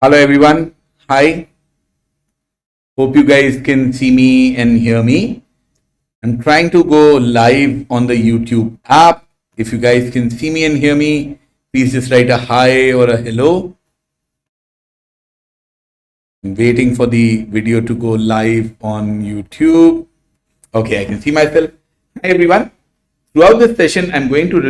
Hello everyone. Hi. Hope you guys can see me and hear me. I'm trying to go live on the YouTube app. If you guys can see me and hear me, please just write a hi or a hello. I'm waiting for the video to go live on YouTube. Okay, I can see myself. Hi everyone. Throughout this session, I'm going to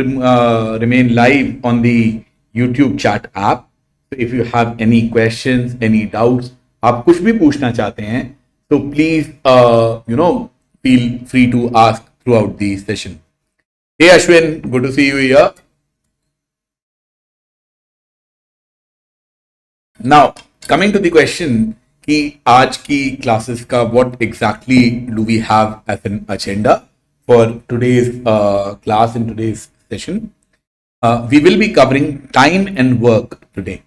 remain live on the YouTube chat app. So if you have any questions, any doubts, आप कुछ भी पूछना चाहते हैं, so please, feel free to ask throughout the session. Hey Ashwin, good to see you here. Now, coming to the question कि आज की classes का what exactly do we have as an agenda for today's class in today's session? We will be covering time and work today.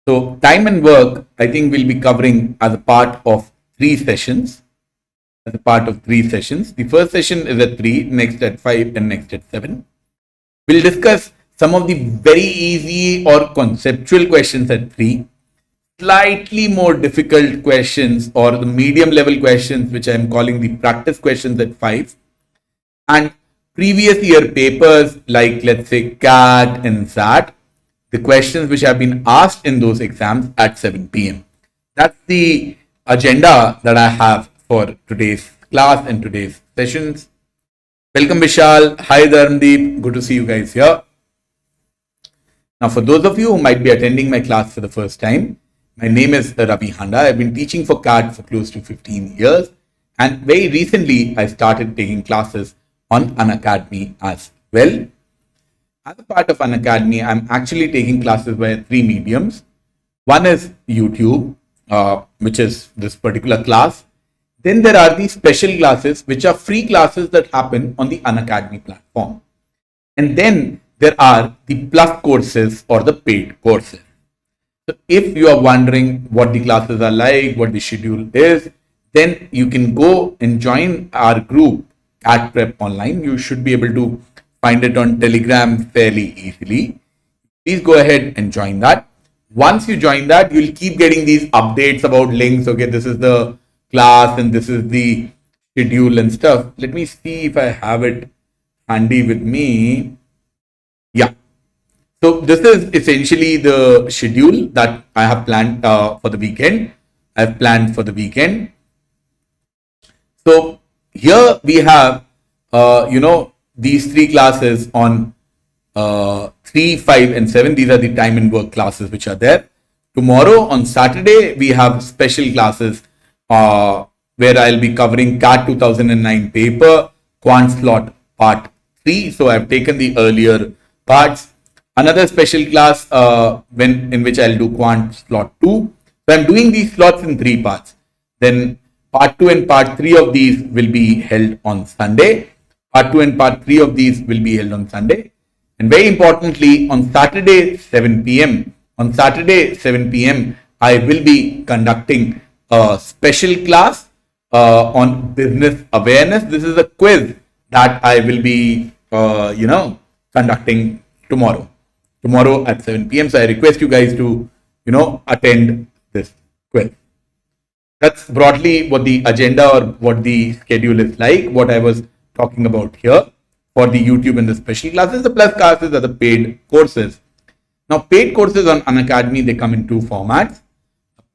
So time and work, I think we'll be covering as a part of three sessions. The first session is at 3, next at 5, and next at 7. We'll discuss some of the very easy or conceptual questions at 3, slightly more difficult questions or the medium level questions, which I'm calling the practice questions at 5, and previous year papers like, let's say, CAT and SAT, the questions which have been asked in those exams at 7 p.m. That's the agenda that I have for today's class and today's sessions. Welcome Vishal. Hi Dharmdeep. Good to see you guys here. Now for those of you who might be attending my class for the first time, my name is Ravi Handa. I've been teaching for CAT for close to 15 years. And very recently, I started taking classes on Unacademy as well. As a part of Unacademy, I'm actually taking classes via 3 mediums. One is YouTube, which is this particular class. Then there are these special classes, which are free classes that happen on the Unacademy platform. And then there are the plus courses or the paid courses. So if you are wondering what the classes are like, what the schedule is, then you can go and join our group CAT Prep Online. You should be able to find it on Telegram fairly easily. Please go ahead and join that. Once you join that, you'll keep getting these updates about links. Okay, this is the class and this is the schedule and stuff. Let me see if I have it handy with me. Yeah. So this is essentially the schedule that I have planned for the weekend. I've planned for the weekend. So here we have, these 3 classes on 3, 5, and 7. These are the time and work classes which are there. Tomorrow on Saturday, we have special classes where I'll be covering CAT 2009 paper, Quant Slot Part 3. So I've taken the earlier parts. Another special class in which I'll do Quant Slot 2. So I'm doing these slots in 3 parts. Then Part 2 and Part 3 of these will be held on Sunday. Part 2 and Part 3 of these will be held on Sunday. And very importantly, on Saturday 7 p.m., I will be conducting a special class on business awareness. This is a quiz that I will be, conducting tomorrow at 7 p.m. So I request you guys to, attend this quiz. That's broadly what the agenda or what the schedule is like, what I was talking about here for the YouTube and the special classes. The plus classes are the paid courses. Now, paid courses on Unacademy, they come in 2 formats,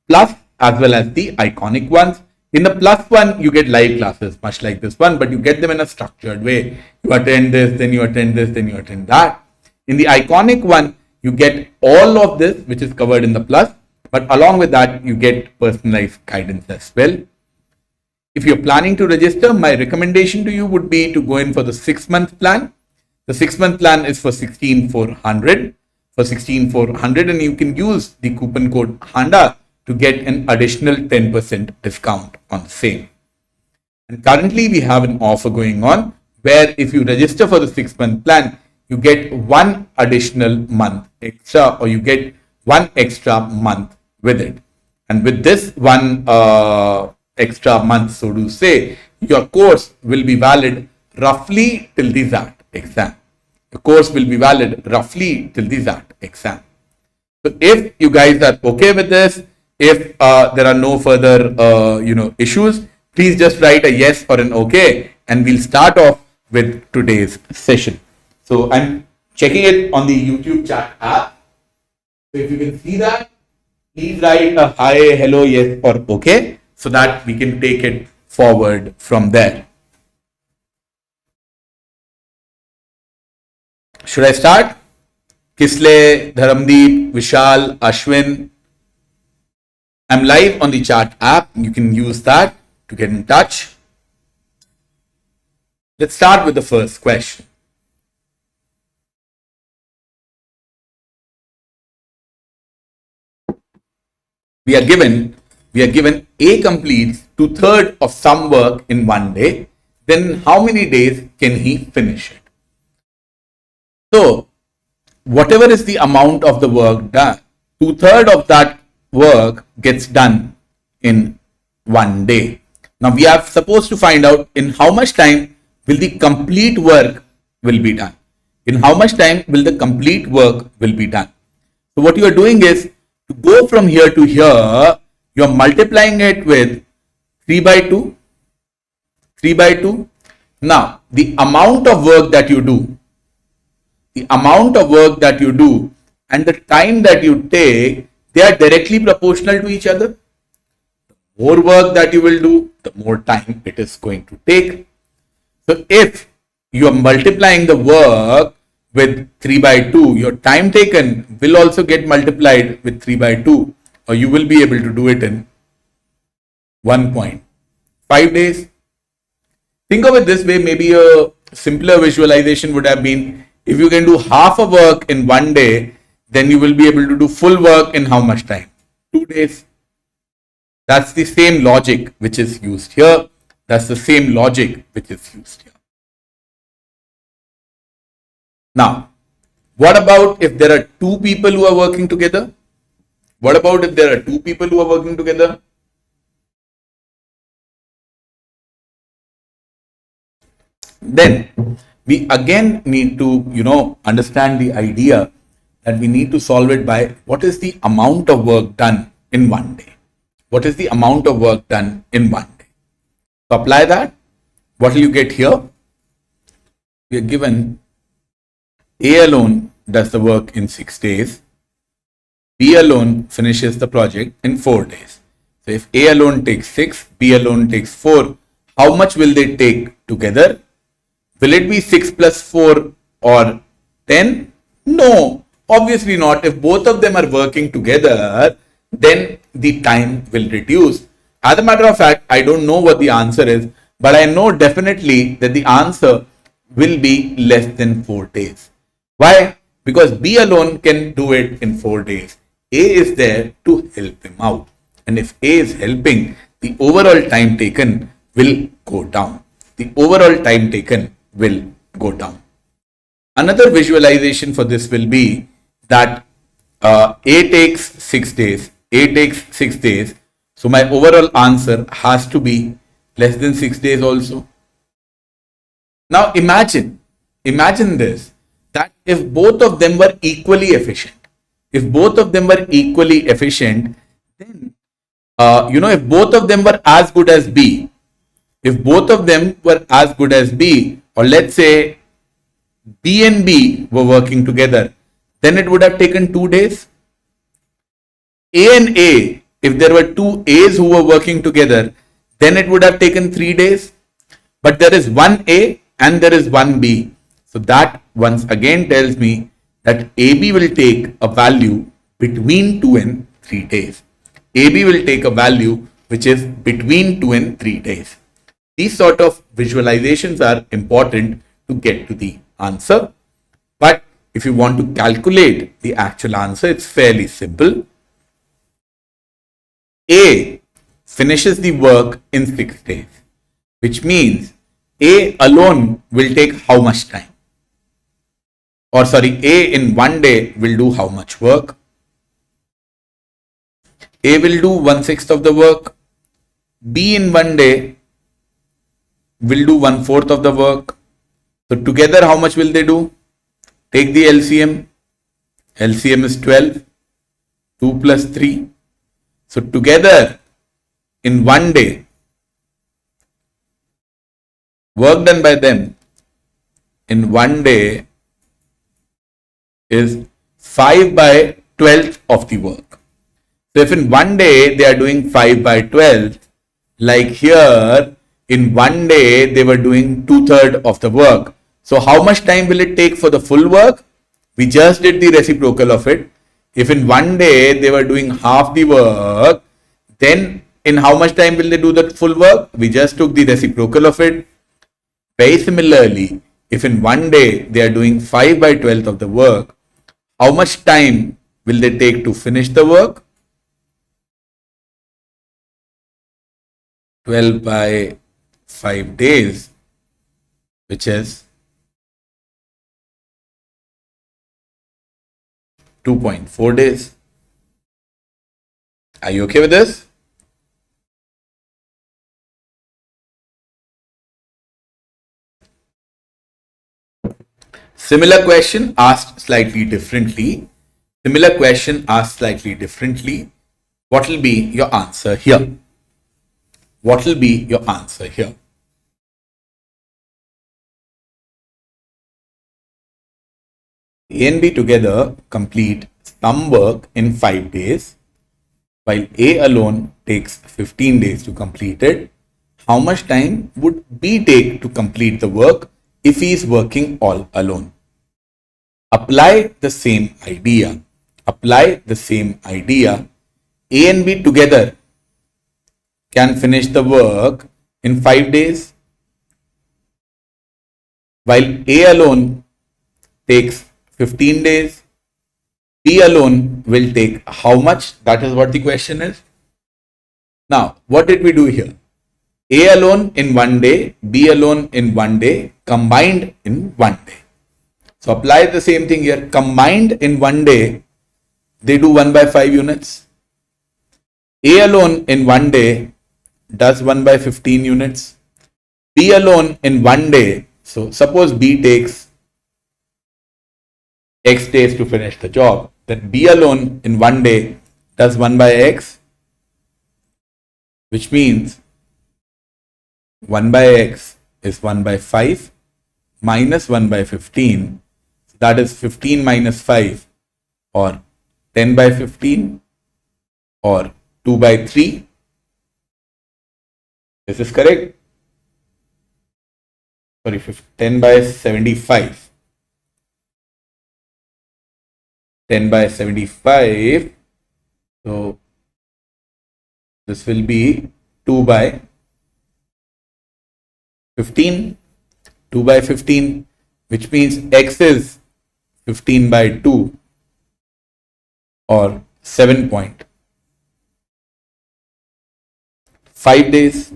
plus as well as the iconic ones. In the plus one, you get live classes, much like this one, but you get them in a structured way. You attend this, then you attend this, then you attend that. In the iconic one, you get all of this, which is covered in the plus, but along with that, you get personalized guidance as well. If you're planning to register, my recommendation to you would be to go in for the 6-month plan. The 6-month plan is for 16,400. And you can use the coupon code HANDA to get an additional 10% discount on the same. And currently we have an offer going on where if you register for the 6-month plan, you get 1 additional month extra, or you get 1 extra month with it. And with this 1 extra month, so to say, your course will be valid roughly till the ZAT exam. The course will be valid roughly till the ZAT exam. So if you guys are okay with this, if there are no further issues, please just write a yes or an okay, and we'll start off with today's session. So I'm checking it on the YouTube chat app. So if you can see that, please write a hi, hello, yes, or okay, so that we can take it forward from there. Should I start? Kisle, Dharamdeep, Vishal, Ashwin. I'm live on the chat app. You can use that to get in touch. Let's start with the first question. We are given A completes 2/3 of some work in one day. Then how many days can he finish it? So whatever is the amount of the work done, 2/3 of that work gets done in one day. Now we are supposed to find out in how much time will the complete work will be done. In how much time will the complete work will be done. So what you are doing is to go from here to here, you are multiplying it with 3 by 2, 3 by 2. Now the amount of work that you do, and the time that you take, they are directly proportional to each other. The more work that you will do, the more time it is going to take. So if you are multiplying the work with 3 by 2, your time taken will also get multiplied with 3 by 2, or you will be able to do it in 1.5 days. Think of it this way, maybe a simpler visualization would have been, if you can do half a work in one day, then you will be able to do full work in how much time? 2 days. That's the same logic which is used here. That's the same logic which is used here. Now, what about if there are two people who are working together? What about if there are two people who are working together? Then we again need to, understand the idea that we need to solve it by what is the amount of work done in one day. What is the amount of work done in one day? So apply that. What will you get here? We are given A alone does the work in 6 days. B alone finishes the project in 4 days. So if A alone takes 6, B alone takes 4, how much will they take together? Will it be 6 plus 4 or 10? No, obviously not. If both of them are working together, then the time will reduce. As a matter of fact, I don't know what the answer is, but I know definitely that the answer will be less than 4 days. Why? Because B alone can do it in 4 days. A is there to help him out. And if A is helping, the overall time taken will go down. The overall time taken will go down. Another visualization for this will be that A takes 6 days. A takes 6 days. So my overall answer has to be less than 6 days also. Now imagine this, that if both of them were equally efficient, then, if both of them were as good as B, or let's say B and B were working together, then it would have taken 2 days. A and A, if there were two A's who were working together, then it would have taken 3 days. But there is one A and there is one B. So that once again tells me that AB will take a value between 2 and 3 days. AB will take a value which is between 2 and 3 days. These sort of visualizations are important to get to the answer. But if you want to calculate the actual answer, it's fairly simple. A finishes the work in 6 days, which means A alone will take how much time? Or sorry, A in one day will do how much work? A will do 1/6 of the work. B in one day will do 1/4 of the work. So together, how much will they do? Take the LCM. LCM is 12. 2 plus 3. So together in one day, work done by them in one day is 5 by 12th of the work. So if in one day they are doing 5 by 12th, like here in one day they were doing 2/3 of the work. So how much time will it take for the full work? We just did the reciprocal of it. If in one day they were doing half the work, then in how much time will they do the full work? We just took the reciprocal of it. Very similarly, if in one day they are doing 5 by 12th of the work, how much time will they take to finish the work? 12 by 5 days, which is 2.4 days. Are you okay with this? Similar question asked slightly differently. Similar question asked slightly differently. What will be your answer here? What will be your answer here? A and B together complete some work in 5 days, while A alone takes 15 days to complete it. How much time would B take to complete the work if he is working all alone? Apply the same idea. Apply the same idea. A and B together can finish the work in 5 days, while A alone takes 15 days. B alone will take how much? That is what the question is. Now, what did we do here? A alone in one day, B alone in one day, combined in one day. So apply the same thing here. Combined in one day, they do 1 by 5 units. A alone in one day does 1 by 15 units. B alone in one day, so suppose B takes X days to finish the job, then B alone in one day does 1 by X, which means 1 by X is 1 by 5 minus 1 by 15. That is 15 minus 5, or 10 by 15, or 2 by 3. This is correct. Sorry, 10 by 75. 10 by 75. So this will be 2 by 15. 2 by 15, which means X is 15 by 2, or 7.5 days.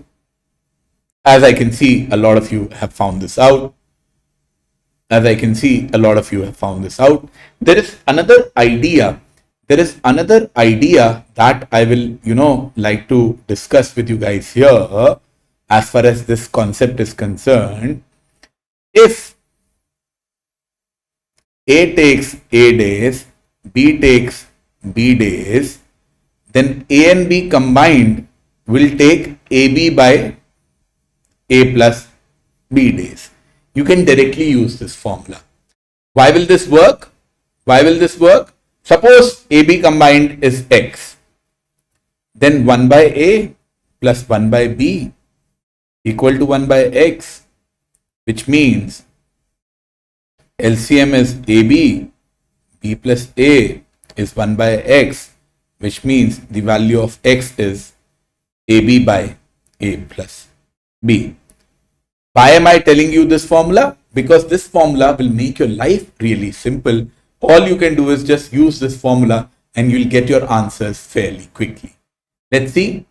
As I can see, a lot of you have found this out. There is another idea. That I will, like to discuss with you guys here as far as this concept is concerned. If A takes A days, B takes B days, then A and B combined will take AB by A plus B days. You can directly use this formula. Why will this work? Suppose AB combined is X. Then 1 by A plus 1 by B equal to 1 by X, which means LCM is AB, B plus A is 1 by X, which means the value of X is AB by A plus B. Why am I telling you this formula? Because this formula will make your life really simple. All you can do is just use this formula and you'll get your answers fairly quickly. Let's see.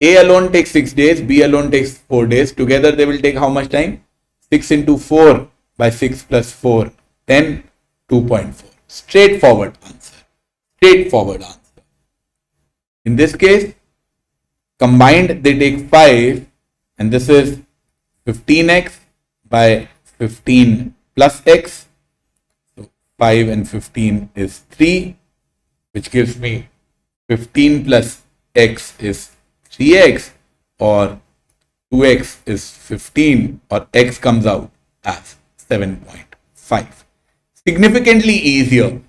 A alone takes 6 days, B alone takes 4 days. Together they will take how much time? 6 into 4 by 6 plus 4, 10, 2.4. Straightforward answer. In this case, combined they take 5, and this is 15x by 15 plus x. So 5 and 15 is 3. which gives me 15 plus x is 3x, or 2x is 15, or x comes out as 7.5. Significantly easier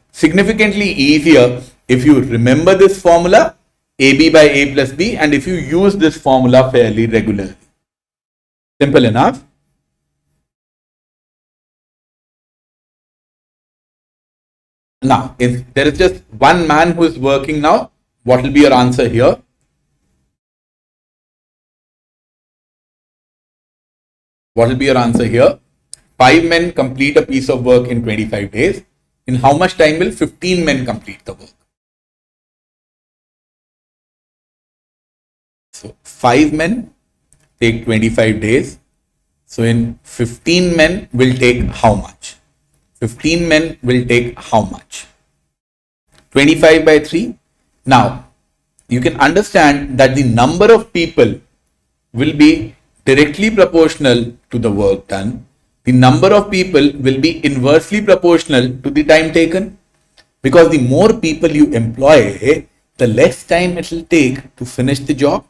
if you remember this formula, AB by A plus B, and if you use this formula fairly regularly. Simple enough. Now, if there is just one man who is working now, what will be your answer here? What will be your answer here? 5 men complete a piece of work in 25 days. In how much time will 15 men complete the work? So 5 men take 25 days. So in 15 men will take how much? 15 men will take how much? 25 by 3. Now, you can understand that the number of people will be directly proportional to the work done. The number of people will be inversely proportional to the time taken, because the more people you employ, the less time it will take to finish the job.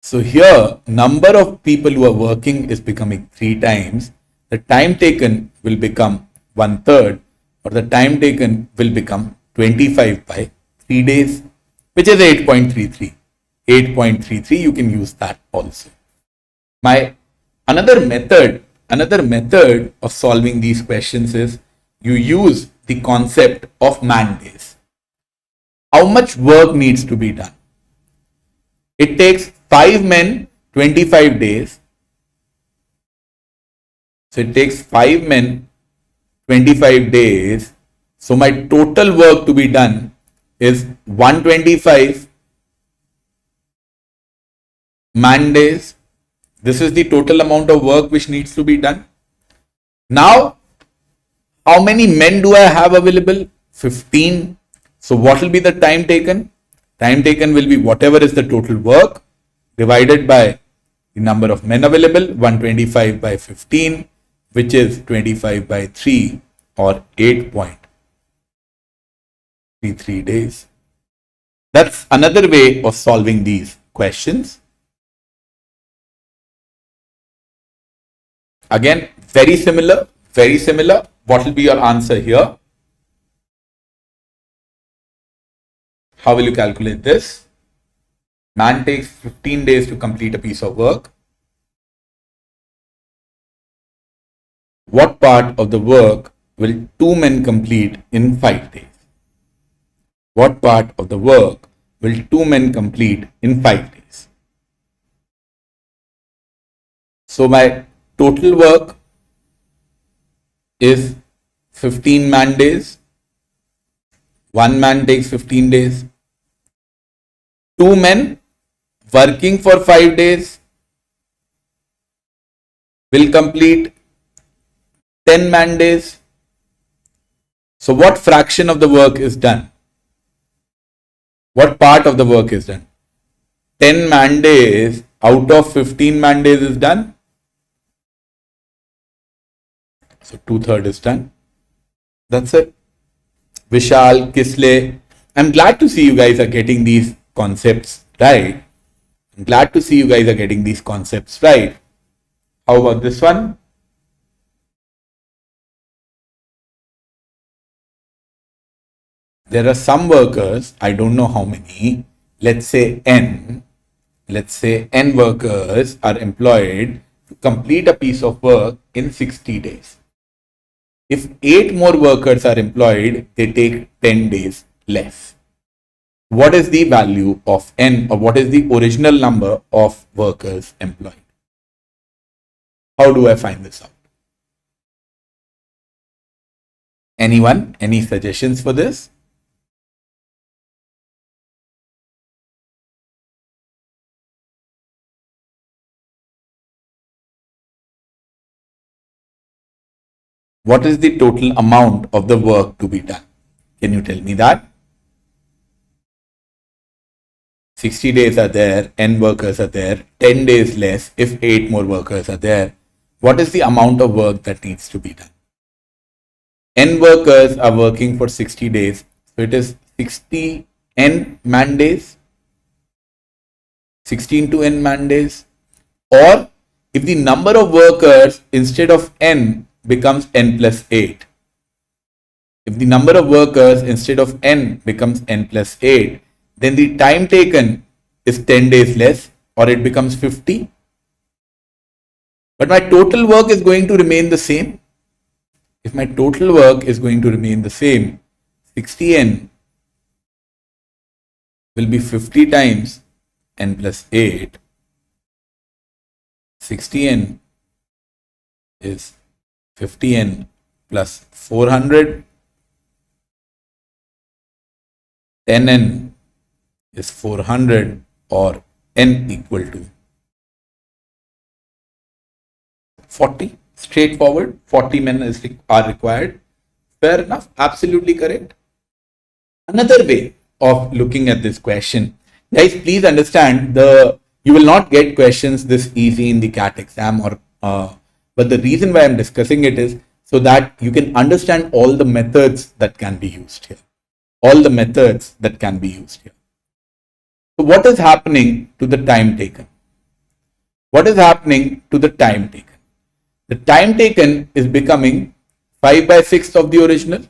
So here, number of people who are working is becoming 3 times. The time taken will become 1/3, or the time taken will become 25 by 3 days, which is 8.33. 8.33, you can use that also. Another method of solving these questions is you use the concept of man days. How much work needs to be done? It takes 5 men 25 days. So it takes 5 men 25 days. So my total work to be done is 125 man days. This is the total amount of work which needs to be done. Now, how many men do I have available? 15. So what will be the time taken? Time taken will be whatever is the total work divided by the number of men available, 125 by 15, which is 25 by 3, or 8.33 days. That's another way of solving these questions. Again, very similar. What will be your answer here? How will you calculate this? Man takes 15 days to complete a piece of work. What part of the work will 2 men complete in 5 days? What part of the work will 2 men complete in 5 days? So my total work is 15 man days. 1 man takes 15 days. 2 men working for 5 days will complete 10 man days. So what fraction of the work is done? What part of the work is done? 10 man days out of 15 man days is done. So 2/3 is done. That's it. Vishal, Kisle, I'm glad to see you guys are getting these concepts right. How about this one? There are some workers, I don't know how many, let's say N workers are employed to complete a piece of work in 60 days. If 8 more workers are employed, they take 10 days less. What is the value of N, or what is the original number of workers employed? How do I find this out? Anyone? Any suggestions for this? What is the total amount of the work to be done? Can you tell me that? 60 days are there, N workers are there, 10 days less if 8 more workers are there. What is the amount of work that needs to be done? N workers are working for 60 days. So it is 60 N man days, 16 to N man days. Or if the number of workers instead of N becomes N plus 8. If the number of workers instead of N becomes N plus 8, then the time taken is 10 days less, or it becomes 50. But my total work is going to remain the same. If my total work is going to remain the same, 60N will be 50 times N plus 8. 60N is 50N plus 400. 10N is 400, or N equal to 40. Straightforward. 40 men are required. Fair enough. Absolutely correct. Another way of looking at this question, guys, please understand, you will not get questions this easy in the CAT exam, but the reason why I'm discussing it is so that you can understand all the methods that can be used here. All the methods that can be used here. So what is happening to the time taken? What is happening to the time taken? The time taken is becoming 5 by 6 of the original.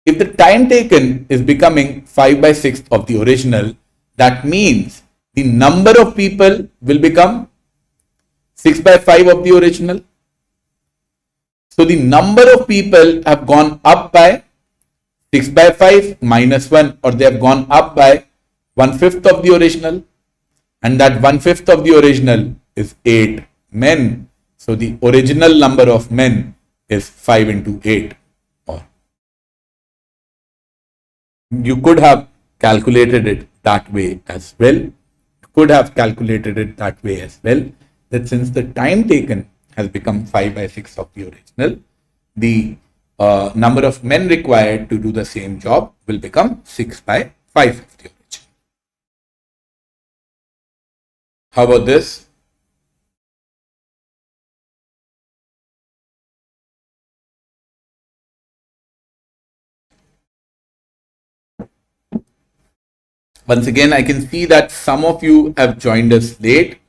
If the time taken is becoming 5 by 6 of the original, that means the number of people will become 6 by 5 of the original. So the number of people have gone up by 6 by 5 minus 1, or they have gone up by 1/5 of the original, and that 1/5 of the original is 8 men. So the original number of men is 5 into 8. Or you could have calculated it that way as well. That since the time taken has become 5 by 6 of the original, the number of men required to do the same job will become 6 by 5 of the original. How about this? Once again, I can see that some of you have joined us late.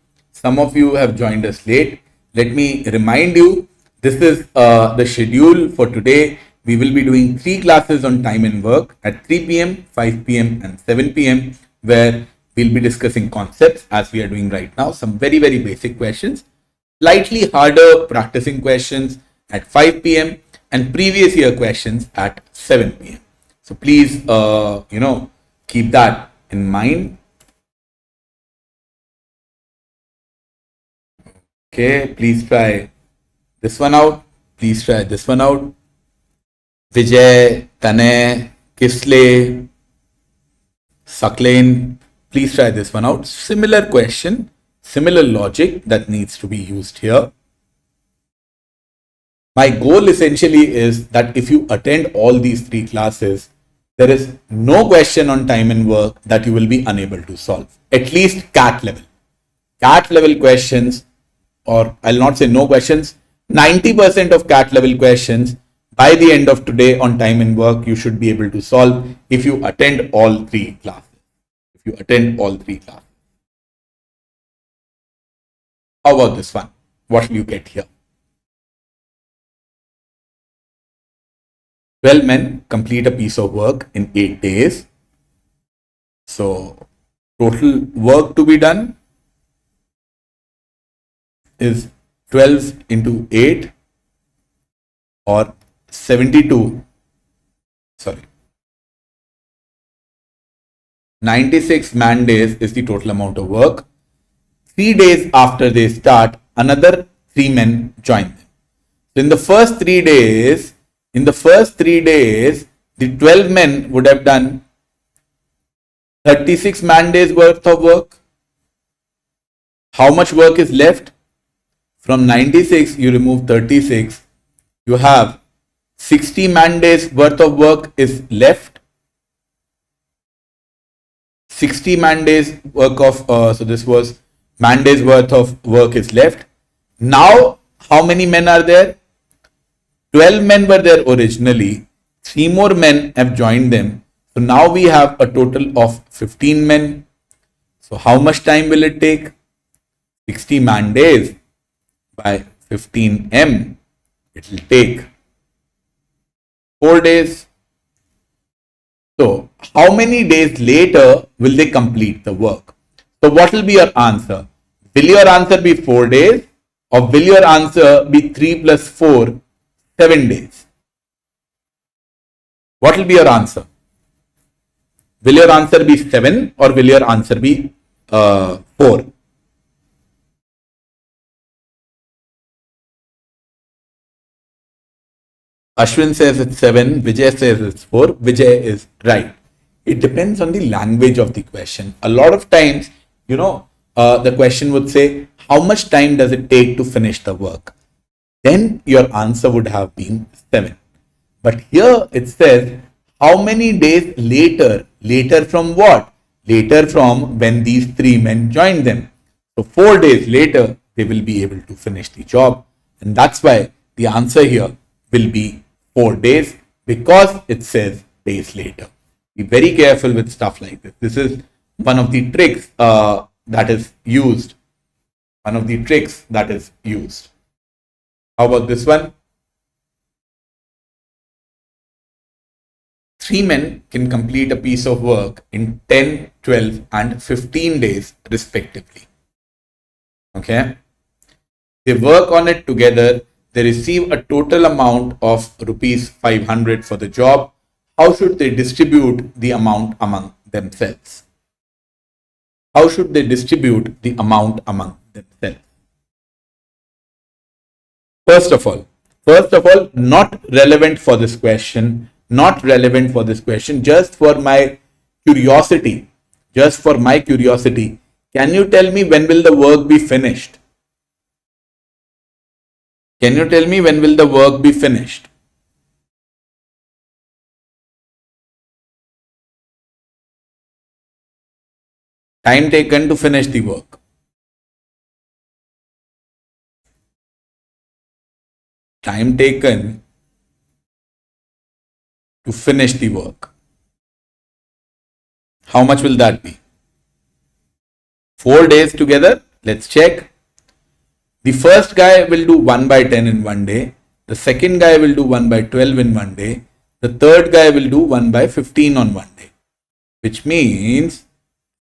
Let me remind you, this is the schedule for today. We will be doing 3 classes on time and work at 3 p.m., 5 p.m. and 7 p.m. where we'll be discussing concepts as we are doing right now. Some very, very basic questions, slightly harder practicing questions at 5 p.m. and previous year questions at 7 p.m. So please, keep that in mind. Okay, please try this one out. Vijay, Tanay, Kisle, Saklain, please try this one out. Similar question, similar logic that needs to be used here. My goal essentially is that if you attend all these 3 classes, there is no question on time and work that you will be unable to solve, at least CAT level. CAT level questions, or I'll not say no questions, 90% of CAT level questions by the end of today on time and work, you should be able to solve if you attend all 3 classes. How about this one? What will you get here? 12 men complete a piece of work in 8 days. So total work to be done is 12 into 8, or 96 man days is the total amount of work. 3 days after they start, another 3 men join them. So in the first 3 days, the 12 men would have done 36 man days worth of work. How much work is left? From 96, you remove 36. You have 60 man days worth of work is left. 60 man days work of, so this was man days worth of work is left. Now, how many men are there? 12 men were there originally. 3 more men have joined them. So now we have a total of 15 men. So how much time will it take? 60 man days by 15 m. It will take 4 days. So how many days later will they complete the work? So what will be your answer? Will your answer be 4 days or will your answer be 3 plus 4, 7 days? What will be your answer? Will your answer be 7 or will your answer be 4? Ashwin says it's 7, Vijay says it's 4. Vijay is right. It depends on the language of the question. A lot of times, the question would say, how much time does it take to finish the work? Then your answer would have been 7. But here it says, how many days later? Later from what? Later from when these 3 men joined them. So 4 days later, they will be able to finish the job. And that's why the answer here will be 4 days, because it says days later. Be very careful with stuff like this. This is one of the tricks that is used. How about this one? 3 men can complete a piece of work in 10, 12 and 15 days respectively. Okay. They work on it together. They receive a total amount of rupees 500 for the job. How should they distribute the amount among themselves? First of all, not relevant for this question. Just for my curiosity. Can you tell me when will the work be finished? Time taken to finish the work. How much will that be? 4 days together. Let's check. The first guy will do 1 by 10 in 1 day. The second guy will do 1 by 12 in 1 day. The third guy will do 1 by 15 on 1 day. Which means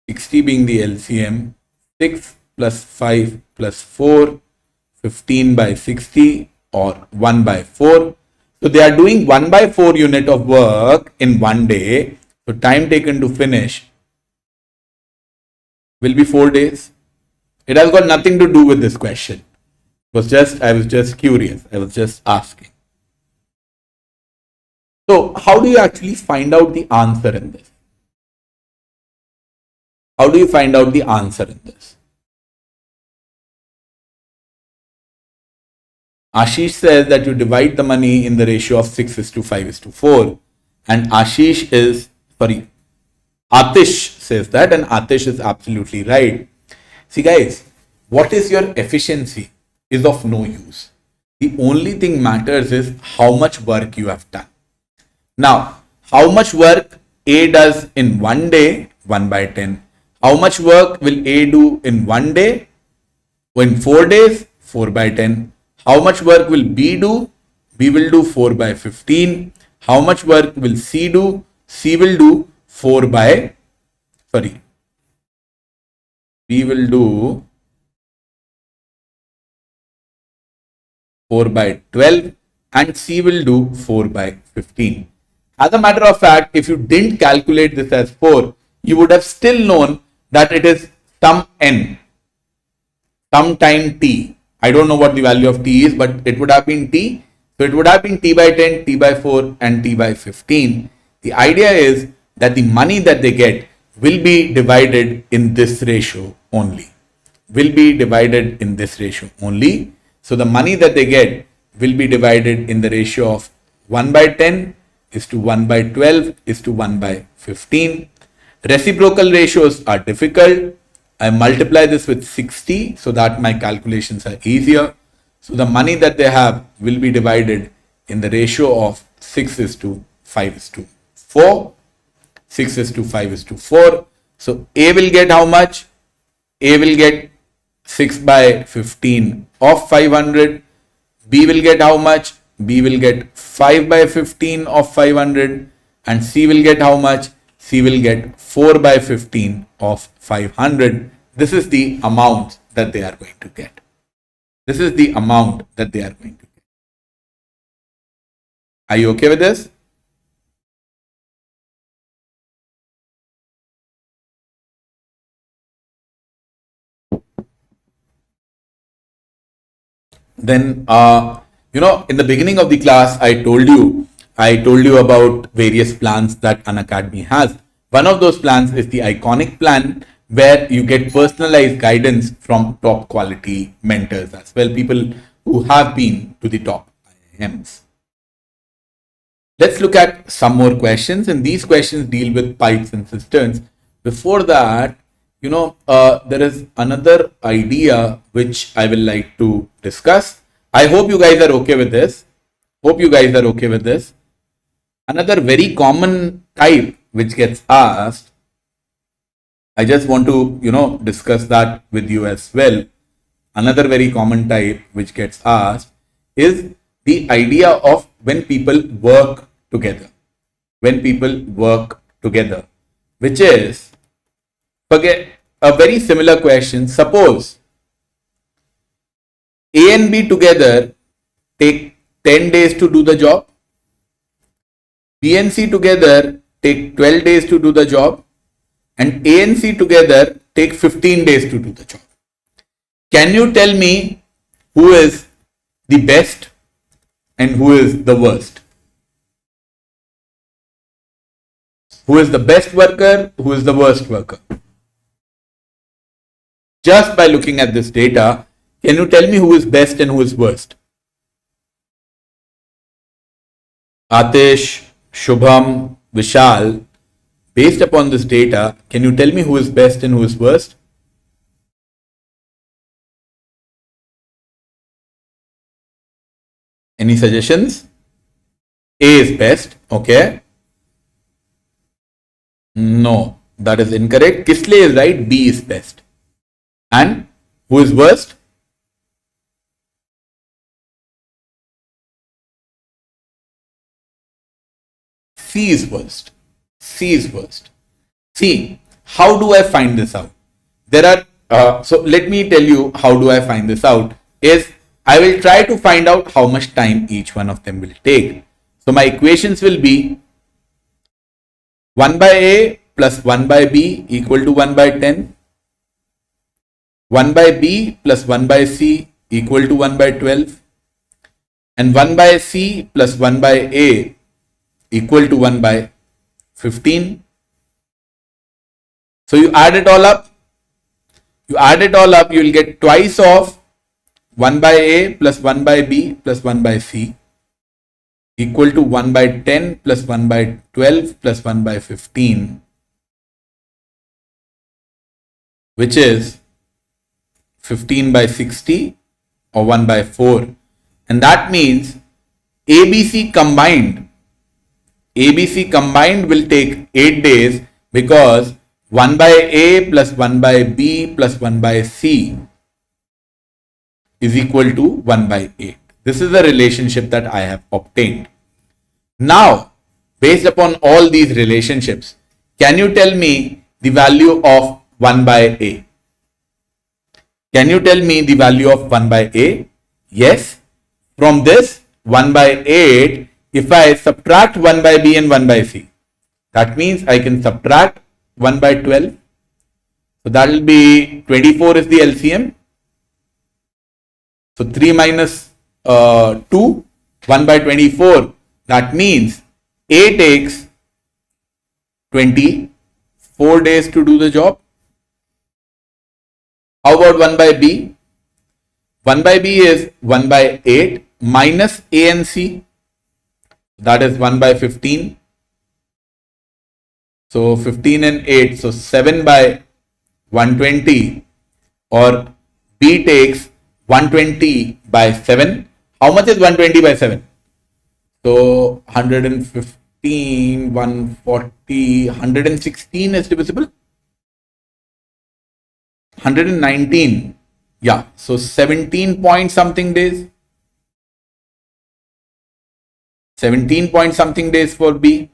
60 being the LCM, 6 plus 5 plus 4, 15 by 60 or 1 by 4. So they are doing 1 by 4 unit of work in 1 day. So time taken to finish will be 4 days. It has got nothing to do with this question. I was just curious. I was just asking. So how do you actually find out the answer in this? Ashish says that you divide the money in the ratio of 6:5:4. And Atish says that, and Atish is absolutely right. See guys, what is your efficiency is of no use. The only thing matters is how much work you have done. Now, how much work A does in 1 day? 1 by 10. How much work will A do in 1 day? In 4 days? 4 by 10. How much work will B do? B will do 4 by 15. How much work will C do? C will do 4 by, B will do 4 by 12 and C will do 4 by 15. As a matter of fact, if you didn't calculate this as 4, you would have still known that it is some n, some time t. I don't know what the value of t is, but it would have been t. So it would have been t by 10, t by 4 and t by 15. The idea is that the money that they get will be divided in this ratio only. So the money that they get will be divided in the ratio of 1 by 10 is to 1 by 12 is to 1 by 15. Reciprocal ratios are difficult. I multiply this with 60 so that my calculations are easier. So the money that they have will be divided in the ratio of 6 is to 5 is to 4. 6 is to 5 is to 4. So A will get how much? A will get 6 by 15 of 500. B will get how much? B will get 5 by 15 of 500. And C will get how much? C will get 4 by 15 of 500. This is the amount that they are going to get. This is the amount that they are going to get. Are you okay with this? Then, in the beginning of the class, I told you about various plans that Unacademy has. One of those plans is the Iconic plan, where you get personalized guidance from top quality mentors as well, people who have been to the top IIMs. Let's look at some more questions, and these questions deal with pipes and cisterns. Before that, there is another idea which I will like to discuss. I hope you guys are okay with this. Another very common type which gets asked, I just want to, discuss that with you as well. Another very common type which gets asked is the idea of when people work together. Which is, forget a very similar question. Suppose A and B together take 10 days to do the job. B and C together take 12 days to do the job. And A and C together take 15 days to do the job. Can you tell me who is the best and who is the worst? Who is the best worker? Who is the worst worker? Just by looking at this data, can you tell me who is best and who is worst? Atish, Shubham, Vishal, based upon this data, can you tell me who is best and who is worst? Any suggestions? A is best. Okay. No, that is incorrect. Kisle is right. B is best. And who is worst? C is worst. See, how do I find this out? So let me tell you how do I find this out is I will try to find out how much time each one of them will take. So my equations will be 1 by A plus 1 by B equal to 1 by 10. 1 by B plus 1 by C equal to 1 by 12. And 1 by C plus 1 by A equal to 1 by 15. So you add it all up. You will get twice of 1 by A plus 1 by B plus 1 by C equal to 1 by 10 plus 1 by 12 plus 1 by 15, which is 15 by 60 or 1 by 4. And that means ABC combined will take 8 days, because 1 by A plus 1 by B plus 1 by C is equal to 1 by 8. This is the relationship that I have obtained. Now, based upon all these relationships, can you tell me the value of 1 by A? Can you tell me the value of 1 by A? Yes. From this 1 by 8, if I subtract 1 by B and 1 by C, that means I can subtract 1 by 12. So that will be 24 is the LCM. So 3 minus 2, 1 by 24. That means A takes 24 days to do the job. How about 1 by B? 1 by B is 1 by 8 minus A and C. That is 1 by 15. So 15 and 8. So 7 by 120, or B takes 120 by 7. How much is 120 by 7? So 115, 140, 116 is divisible. 119. Yeah. So 17 point something days. 17 point something days for B.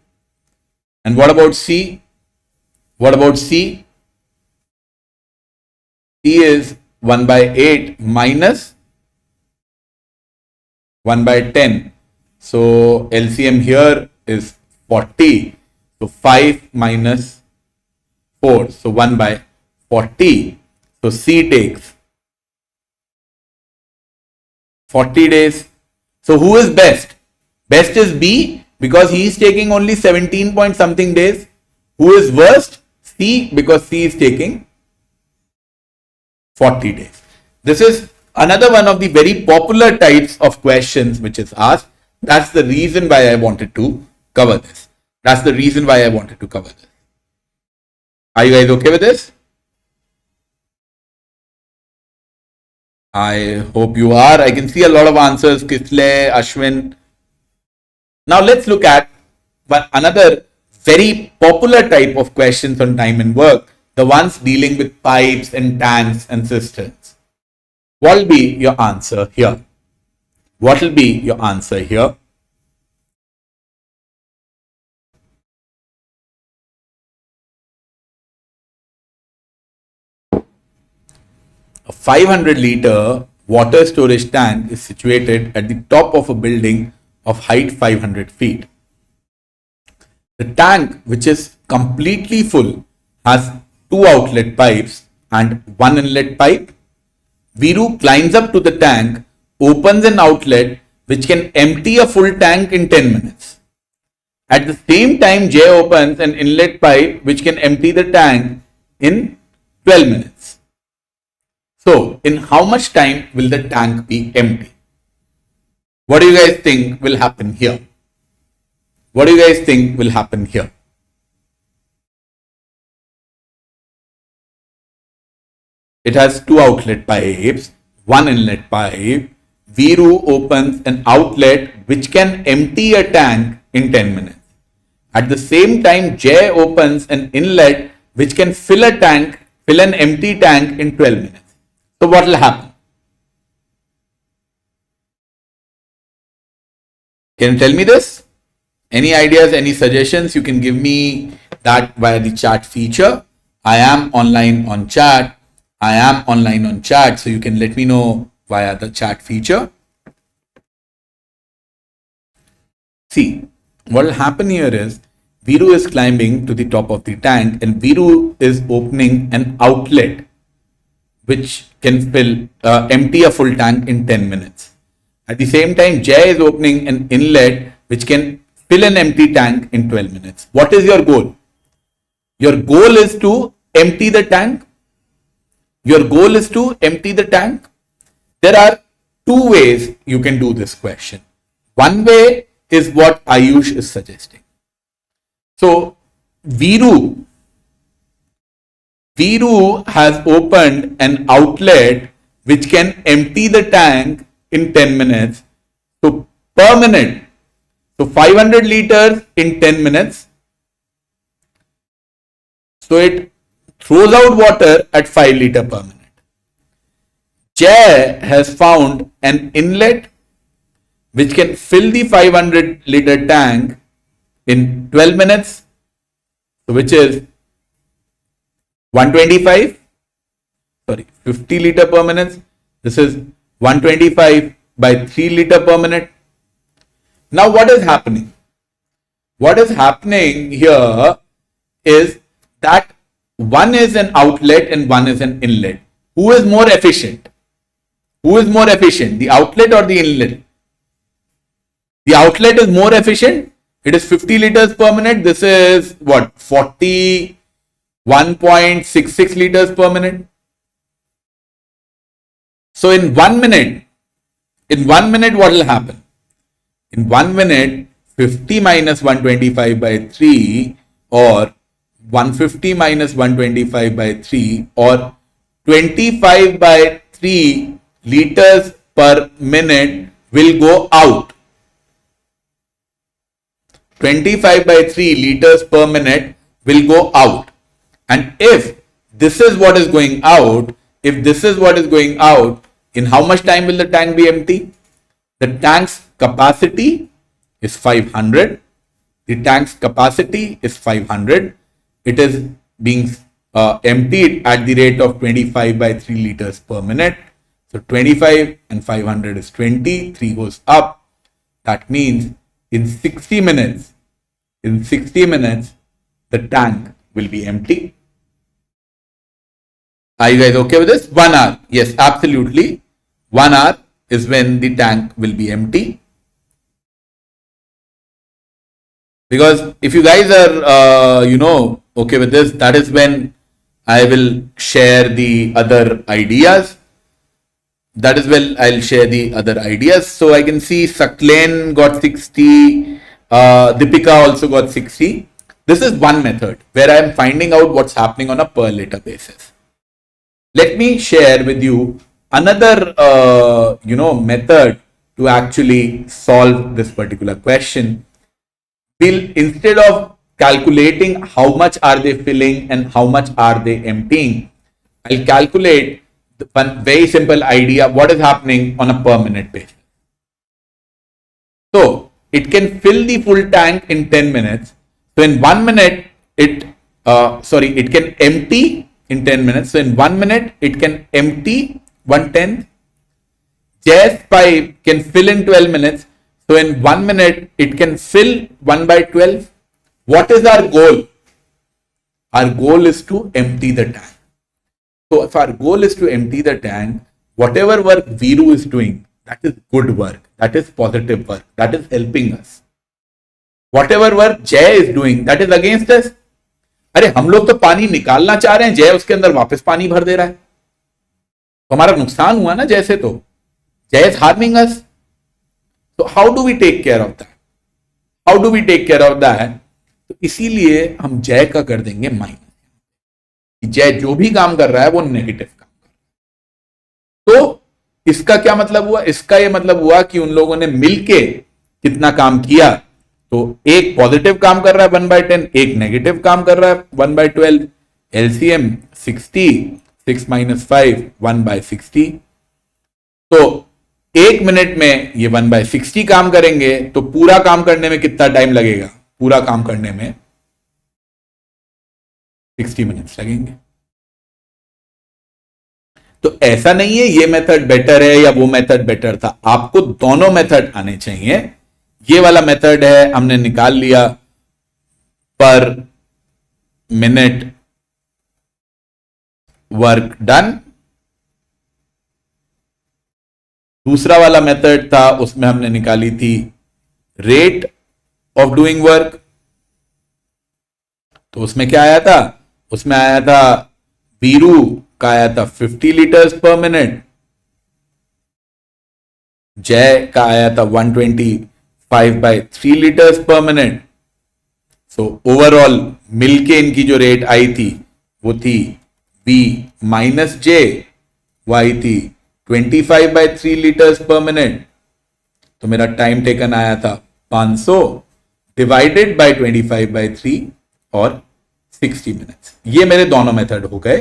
And what about C? What about C? C is 1 by 8 minus 1 by 10. So LCM here is 40. So 5 minus 4. So 1 by 40. So C takes 40 days. So who is best? Best is B because he is taking only 17 point something days. Who is worst? C because C is taking 40 days. This is another one of the very popular types of questions which is asked. That's the reason why I wanted to cover this. That's the reason why I wanted to cover this. Are you guys okay with this? I hope you are. I can see a lot of answers. Kisle, Ashwin. Now let's look at another very popular type of questions on time and work, the ones dealing with pipes and tanks and cisterns. What will be your answer here? What will be your answer here? A 500-liter water storage tank is situated at the top of a building of height 500 feet. The tank, which is completely full, has 2 outlet pipes and 1 inlet pipe. Viru climbs up to the tank, opens an outlet which can empty a full tank in 10 minutes. At the same time, J opens an inlet pipe which can empty the tank in 12 minutes. So, in how much time will the tank be empty? What do you guys think will happen here? What do you guys think will happen here? It has 2 outlet pipes, 1 inlet pipe. Viru opens an outlet which can empty a tank in 10 minutes. At the same time, J opens an inlet which can fill an empty tank in 12 minutes. So what will happen? Can you tell me this? Any ideas, any suggestions? You can give me that via the chat feature. I am online on chat. So you can let me know via the chat feature. See, what will happen here is Viru is climbing to the top of the tank and Viru is opening an outlet which can empty a full tank in 10 minutes. At the same time, J is opening an inlet which can fill an empty tank in 12 minutes. What is your goal? Your goal is to empty the tank. Your goal is to empty the tank. There are 2 ways you can do this question. One way is what Ayush is suggesting. So, Viru has opened an outlet which can empty the tank in 10 minutes. So, per minute, so 500 liters in 10 minutes. So, it throws out water at 5 liters per minute. J has found an inlet which can fill the 500 liter tank in 12 minutes, so which is 50 liter per minute. This is 125 by 3 liter per minute. Now what is happening? What is happening here is that one is an outlet and one is an inlet. Who is more efficient? Who is more efficient, the outlet or the inlet? The outlet is more efficient. It is 50 liters per minute. This is what? 41.66 liters per minute. So in 1 minute, what will happen? In 1 minute, 50 minus 125 by 3 or 150 minus 125 by 3 or 25 by 3 liters per minute will go out. 25 by 3 liters per minute will go out. And if this is what is going out, in how much time will the tank be empty? The tank's capacity is 500. The tank's capacity is 500. It is being emptied at the rate of 25 by 3 liters per minute. So 25 and 500 is 20. 3 goes up. That means in 60 minutes, the tank will be empty. Are you guys okay with this? 1 hour. Yes, absolutely. 1 hour is when the tank will be empty. Because if you guys are, okay with this, that is when I will share the other ideas. So I can see Saklen got 60. Deepika also got 60. This is one method where I am finding out what's happening on a per liter basis. Let me share with you another, method to actually solve this particular question. Instead of calculating how much are they filling and how much are they emptying, I'll calculate one very simple idea, what is happening on a per minute basis. So it can fill the full tank in 10 minutes. So in 1 minute, it can empty in 10 minutes. So in 1 minute, it can empty 1/10. Jay's pipe can fill in 12 minutes. So in 1 minute, it can fill 1/12. What is our goal? Our goal is to empty the tank. So if our goal is to empty the tank, whatever work Viru is doing, that is good work. That is positive work. That is helping us. Whatever work Jay is doing, that is against us. अरे हम लोग तो पानी निकालना चाह रहे हैं, जय उसके अंदर वापस पानी भर दे रहा है, तो हमारा नुकसान हुआ ना जैसे. तो जय इज हार्मिंग अस. तो how do we take care of that? तो इसीलिए हम जय का कर देंगे माइनस. जय जो भी काम कर रहा है वो नेगेटिव काम कर रहा है. तो इसका क्या मतलब हुआ? इसका ये मतलब हुआ कि उन लोगों ने मिलके कितना काम किया. तो एक पॉजिटिव काम कर रहा है 1/10, एक नेगेटिव काम कर रहा है 1/12. एलसीएम 60, 6 - 5 1/60. तो 1 मिनट में ये 1/60 काम करेंगे. तो पूरा काम करने में कितना टाइम लगेगा? पूरा काम करने में 60 मिनट्स लगेंगे. तो ऐसा नहीं है ये मेथड बेटर है या वो मेथड बेटर था. आपको दोनों मेथड आने चाहिए. ये वाला मेथड है, हमने निकाल लिया पर मिनट वर्क डन. दूसरा वाला मेथड था, उसमें हमने निकाली थी रेट ऑफ डूइंग वर्क. तो उसमें क्या आया था? उसमें आया था वीरू का आया था 50 लीटर्स पर मिनट. जय का आया था 125/3 लीटर्स पर मिनट. सो ओवरऑल मिलके इनकी जो रेट आई थी वो थी V - J, वो आई थी 25/3 लीटर्स पर मिनट. तो मेरा टाइम टेकन आया था 500 डिवाइडेड बाय 25/3 और 60 मिनट्स. ये मेरे दोनों मेथड हो गए.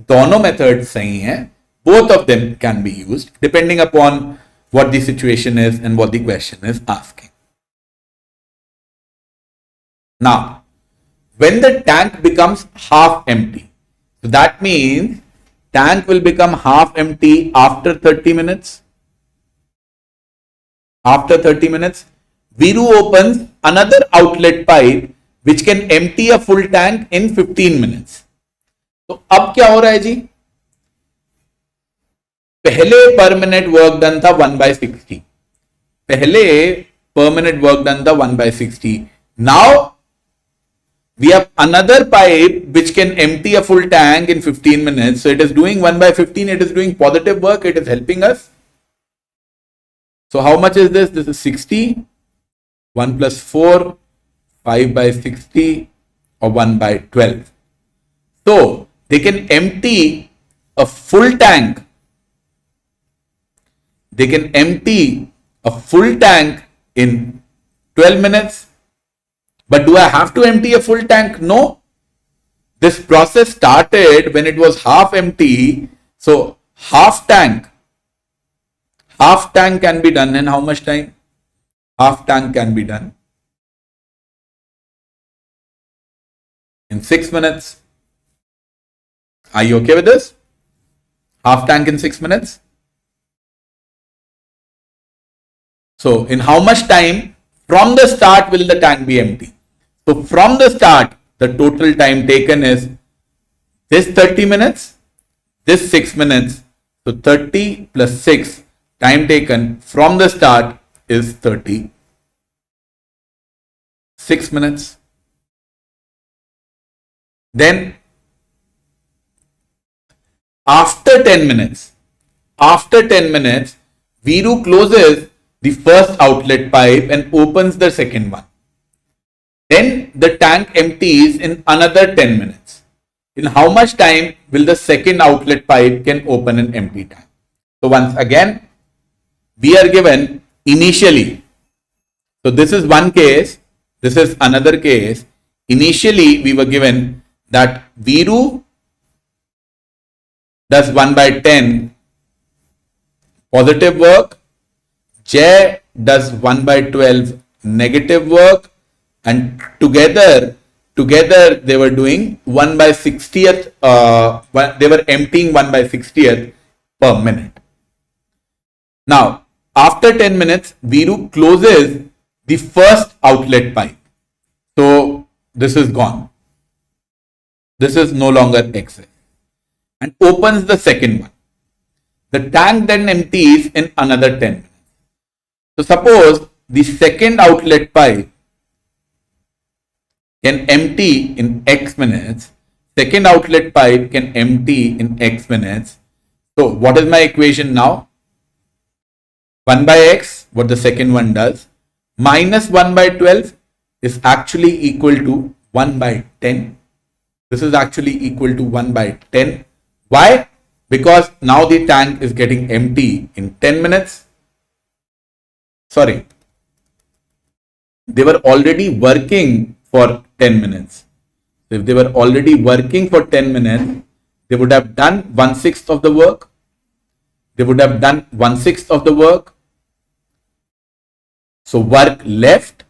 दोनों मेथड सही हैं. Both of them can be used depending upon what the situation is and what the question is asking. Now, when the tank becomes half empty, so that means tank will become half empty after 30 minutes. After 30 minutes, Viru opens another outlet pipe which can empty a full tank in 15 minutes. तो अब क्या हो रहा है जी? पहले पर minute work done था 1/60. Now we have another pipe which can empty a full tank in 15 minutes. So it is doing 1/15. It is doing positive work. It is helping us. So how much is this? This is 60. 1 + 4, 5/60 or 1/12. So they can empty a full tank. They can empty a full tank in 12 minutes. But do I have to empty a full tank? No. This process started when it was half empty. So half tank can be done in how much time? Half tank can be done in 6 minutes. Are you okay with this? Half tank in 6 minutes. So in how much time from the start will the tank be empty? So from the start, the total time taken is this 30 minutes, this 6 minutes. So 30 plus 6 time taken from the start is 36 minutes. Then after 10 minutes, Viru closes the first outlet pipe and opens the second one. Then the tank empties in another 10 minutes. In how much time will the second outlet pipe can open an empty tank? So once again, we are given initially. So this is one case. This is another case. Initially, we were given that Viru does 1/10 positive work. J does 1/12 negative work, and together they were doing 1/60th. They were emptying 1/60th per minute. Now, after 10 minutes, Viru closes the first outlet pipe. So this is gone. This is no longer excess, and opens the second one. The tank then empties in another 10 minutes. So suppose the second outlet pipe can empty in X minutes. Second outlet pipe can empty in X minutes. So what is my equation now? 1/x, what the second one does, minus 1/12 is actually equal to 1/10. This is actually equal to 1/10. Why? Because now the tank is getting empty in 10 minutes. Sorry, they were already working for 10 minutes. So if they were already working for 10 minutes, they would have done 1/6 of the work. They would have done 1/6 of the work. So work left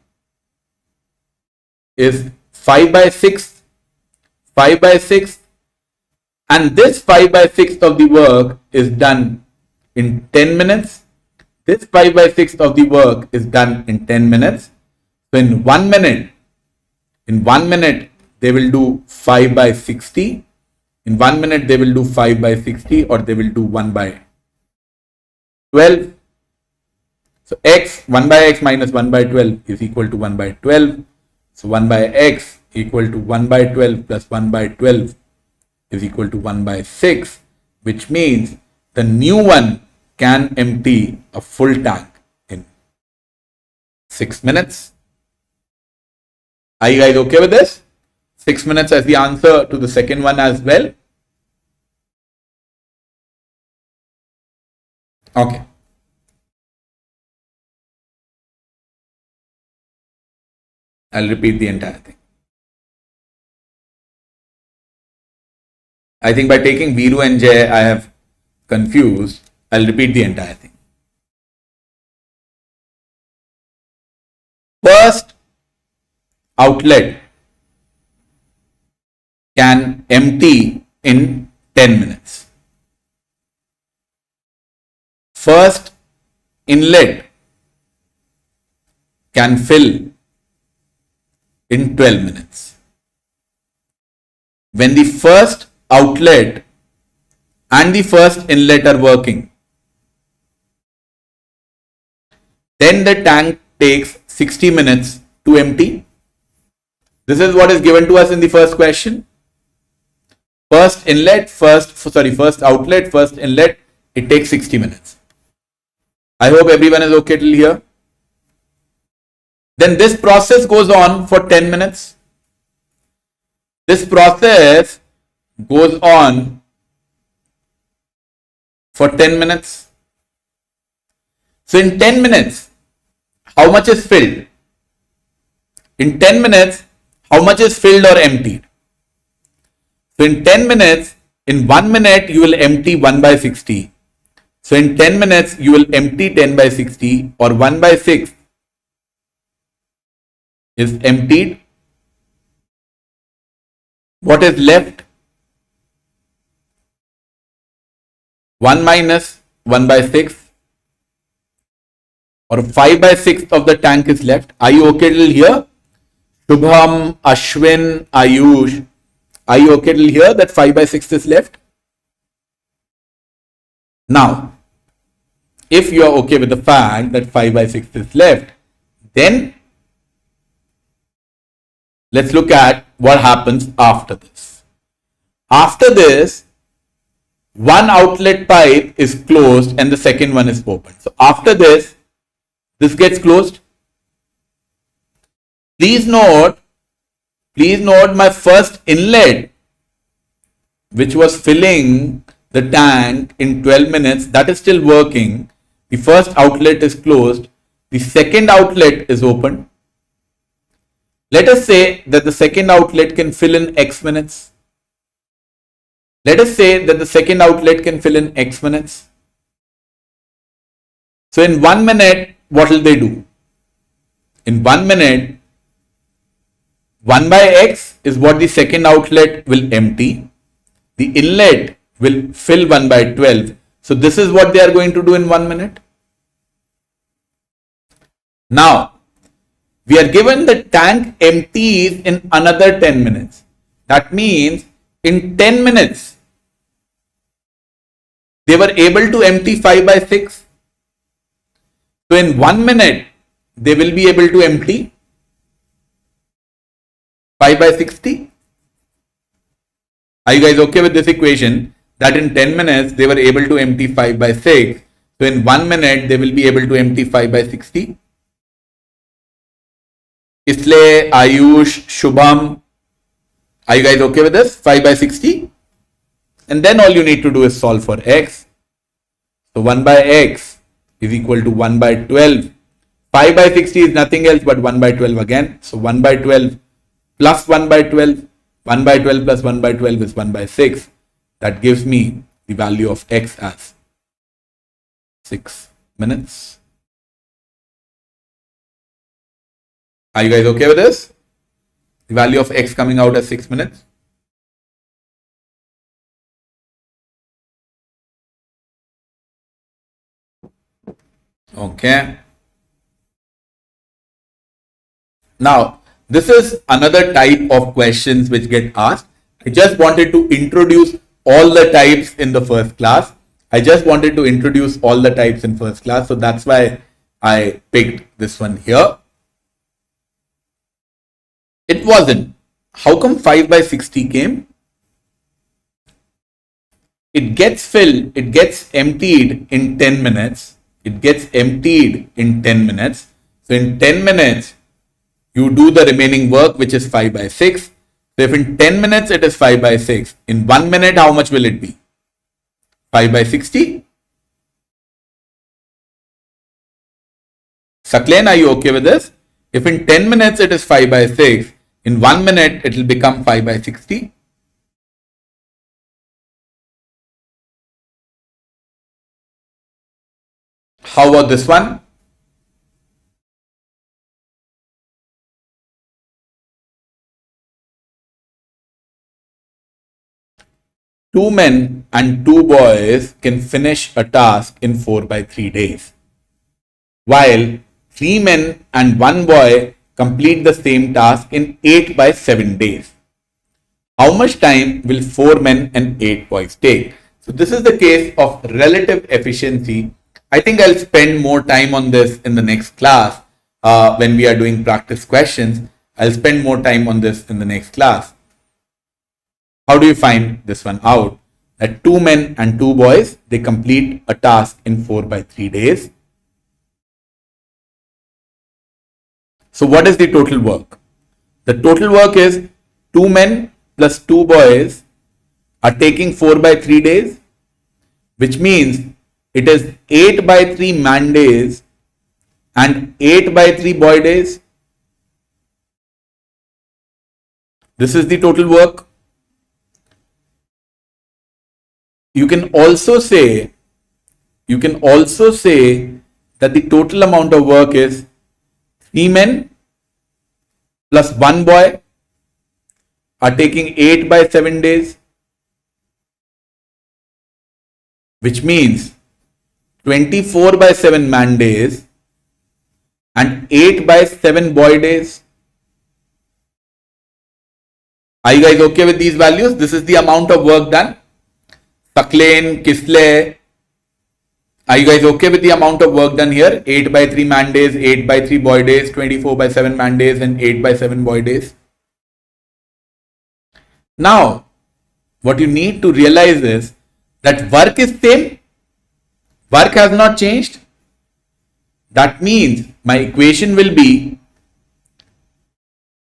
is 5/6, 5/6, and this 5/6 of the work is done in 10 minutes. This 5/6 of the work is done in 10 minutes. So in 1 minute, they will do 5/60. In 1 minute, they will do 5/60, or they will do 1/12. So x, 1/x minus 1/12 is equal to 1/12. So 1/x equal to 1/12 plus 1/12 is equal to 1/6, which means the new one can empty a full tank in 6 minutes. Are you guys okay with this? 6 minutes as the answer to the second one as well. Okay. I'll repeat the entire thing. I think by taking Viru and J, I have confused. I'll repeat the entire thing. First outlet can empty in 10 minutes. First inlet can fill in 12 minutes. When the first outlet and the first inlet are working, then the tank takes 60 minutes to empty. This is what is given to us in the first question. First outlet, first inlet, it takes 60 minutes. I hope everyone is okay till here. Then this process goes on for 10 minutes. This process goes on for 10 minutes. So in 10 minutes, how much is filled? In 10 minutes, how much is filled or emptied? So in 10 minutes, in 1 minute, you will empty 1 by 60. So in 10 minutes, you will empty 10 by 60, or 1 by 6 is emptied. What is left? 1 minus 1 by 6, or 5 by 6 of the tank is left. Are you okay till here? Shubham, Ashwin, Ayush, are you okay till here that 5 by 6 is left? Now, if you are okay with the fact that 5 by 6 is left, then let's look at what happens after this. After this, one outlet pipe is closed and the second one is open. So after this gets closed. Please note my first inlet, which was filling the tank in 12 minutes, that is still working. The first outlet is closed. The second outlet is open. Let us say that the second outlet can fill in X minutes. Let us say that the second outlet can fill in X minutes. So in 1 minute, what will they do? In 1 minute, 1 by X is what the second outlet will empty. The inlet will fill 1 by 12. So this is what they are going to do in 1 minute. Now, we are given the tank empties in another 10 minutes. That means in 10 minutes, they were able to empty 5 by 6. So in 1 minute, they will be able to empty 5 by 60. Are you guys okay with this equation? That in 10 minutes, they were able to empty 5 by 6. So in 1 minute, they will be able to empty 5 by 60. Isle, Ayush, Shubham, are you guys okay with this? 5 by 60. And then all you need to do is solve for X. So 1 by X is equal to 1 by 12. 5 by 60 is nothing else but 1 by 12 again. So 1 by 12 plus 1 by 12. 1 by 12 plus 1 by 12 is 1 by 6. That gives me the value of X as 6 minutes. Are you guys okay with this? The value of X coming out as 6 minutes. Okay. Now, this is another type of questions which get asked. I just wanted to introduce all the types in the first class. So that's why I picked this one here. It wasn't. How come 5 by 60 came? It gets filled, it gets emptied in 10 minutes. So in 10 minutes, you do the remaining work, which is 5 by 6. So if in 10 minutes it is 5 by 6, in 1 minute, how much will it be? 5 by 60? Saklen, are you okay with this? If in 10 minutes it is 5 by 6, in 1 minute it will become 5 by 60. How about this one? Two men and two boys can finish a task in 4 by 3 days, while 3 men and 1 boy complete the same task in 8 by 7 days. How much time will 4 men and 8 boys take? So this is the case of relative efficiency. I think I'll spend more time on this in the next class when we are doing practice questions. I'll spend more time on this in the next class. How do you find this one out? That 2 men and 2 boys, they complete a task in 4 by 3 days. So what is the total work? The total work is 2 men plus 2 boys are taking 4 by 3 days, which means it is 8 by 3 man days and 8 by 3 boy days. This is the total work. You can also say that the total amount of work is 3 men plus 1 boy are taking 8 by 7 days, which means 24 by 7 man days and 8 by 7 boy days. Are you guys okay with these values? This is the amount of work done. Sakleen, Kisle, are you guys okay with the amount of work done here? 8 by 3 man days, 8 by 3 boy days, 24 by 7 man days and 8 by 7 boy days. Now, what you need to realize is that work is same. Work has not changed. That means my equation will be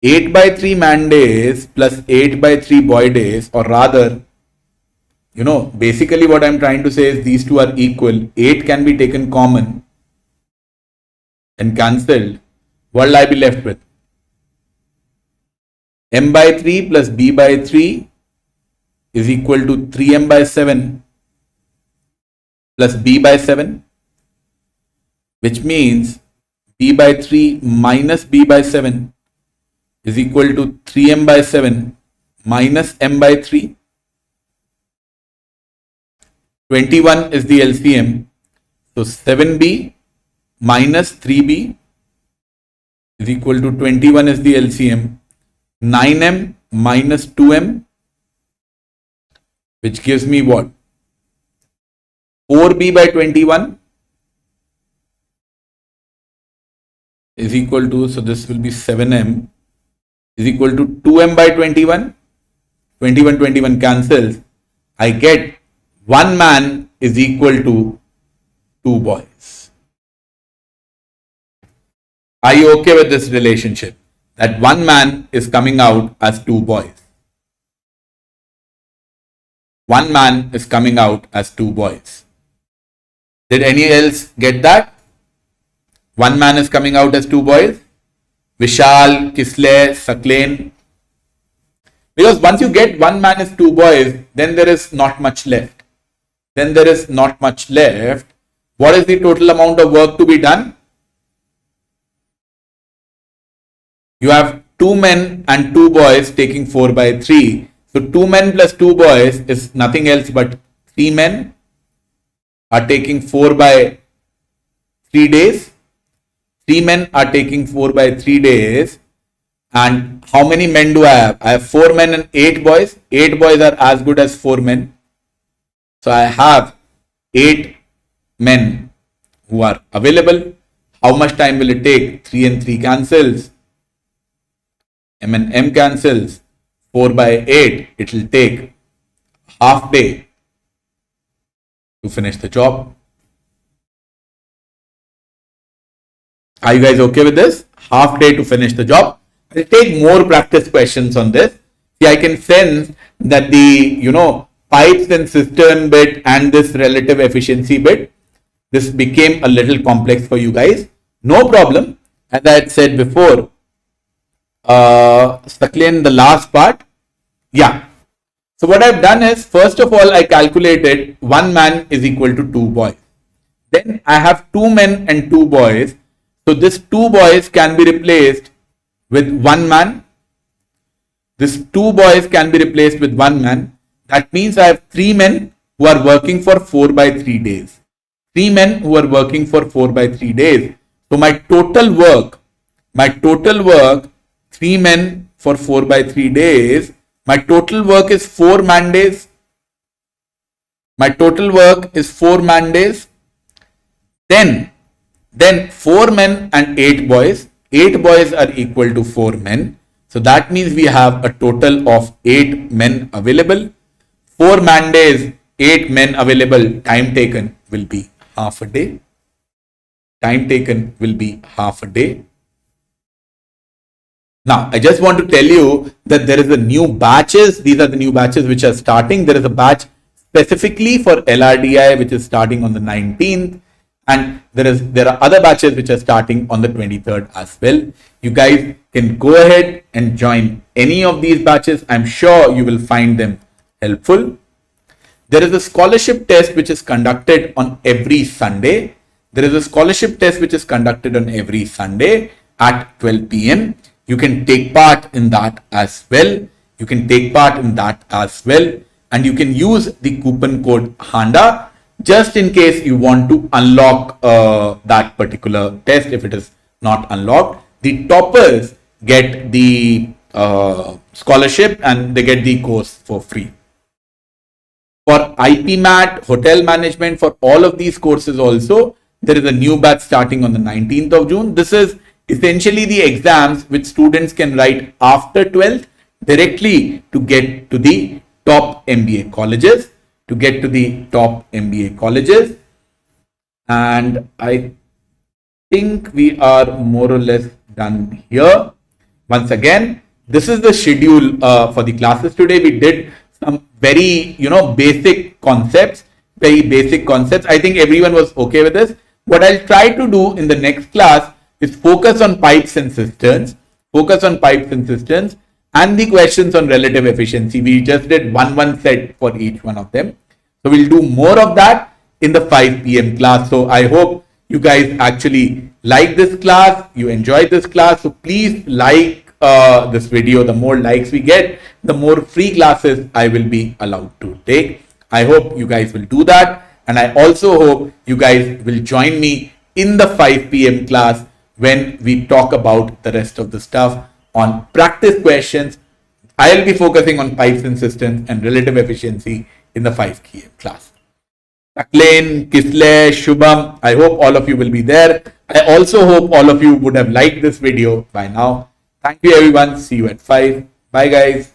8 by 3 man days plus 8 by 3 boy days, or rather, basically what I'm trying to say is these two are equal. 8 can be taken common and cancelled. What will I be left with? M by 3 plus B by 3 is equal to 3M by 7 plus B by 7, which means B by 3 minus B by 7 is equal to 3M by 7 minus M by 3. 21 is the LCM. So 7B minus 3B is equal to 21 is the LCM. 9M minus 2M, which gives me what? 4B by 21 is equal to, so this will be 7M, is equal to 2M by 21. 21 cancels. I get 1 man is equal to 2 boys. Are you okay with this relationship? That 1 man is coming out as 2 boys. 1 man is coming out as 2 boys. Did any else get that? 1 man is coming out as 2 boys. Vishal, Kisle, Sakleen. Because once you get 1 man is 2 boys, then there is not much left. What is the total amount of work to be done? You have 2 men and 2 boys taking 4 by 3. So 2 men plus 2 boys is nothing else but 3 men are taking 4 by 3 days. 3 men are taking 4 by 3 days. And how many men do I have? I have 4 men and 8 boys. 8 boys are as good as 4 men. So I have 8 men who are available. How much time will it take? 3 and 3 cancels. M and M cancels. 4 by 8. It will take half day to finish the job. Are you guys okay with this? Half day to finish the job. I'll take more practice questions on this. See, I can sense that the, pipes and cistern bit and this relative efficiency bit, this became a little complex for you guys. No problem. As I had said before, Sakleen, the last part. Yeah. So what I've done is, first of all, I calculated 1 man is equal to 2 boys. Then I have 2 men and 2 boys. So this 2 boys can be replaced with 1 man. This 2 boys can be replaced with 1 man. That means I have 3 men who are working for 4 by 3 days. 3 men who are working for 4 by 3 days. So my total work, 3 men for 4 by 3 days, my total work is 4 man days. Then 4 men and 8 boys. 8 boys are equal to 4 men. So that means we have a total of 8 men available. 4 man days, 8 men available. Time taken will be half a day. Now, I just want to tell you that there is a new batches. These are the new batches which are starting. There is a batch specifically for LRDI which is starting on the 19th. And there are other batches which are starting on the 23rd as well. You guys can go ahead and join any of these batches. I'm sure you will find them helpful. There is a scholarship test which is conducted on every Sunday. There is a scholarship test which is conducted on every Sunday at 12 p.m. You can take part in that as well. You can take part in that as well. And you can use the coupon code HANDA just in case you want to unlock that particular test if it is not unlocked. The toppers get the scholarship and they get the course for free. For IPMAT, hotel management, for all of these courses also, there is a new batch starting on the 19th of June. This is essentially the exams which students can write after 12th directly to get to the top MBA colleges. And I think we are more or less done here. Once again, this is the schedule for the classes today. We did some very, basic concepts. I think everyone was okay with this. What I'll try to do in the next class is focus on pipes and cisterns, and the questions on relative efficiency. We just did one set for each one of them. So we'll do more of that in the 5 p.m. class. So I hope you guys actually like this class, you enjoyed this class. So please like this video. The more likes we get, the more free classes I will be allowed to take. I hope you guys will do that. And I also hope you guys will join me in the 5 p.m. class when we talk about the rest of the stuff on practice questions. I'll be focusing on pipes and cisterns and relative efficiency in the 5 p.m. class. Taklane, Kisle, Shubham, I hope all of you will be there. I also hope all of you would have liked this video by now. Thank you everyone. See you at 5. Bye guys.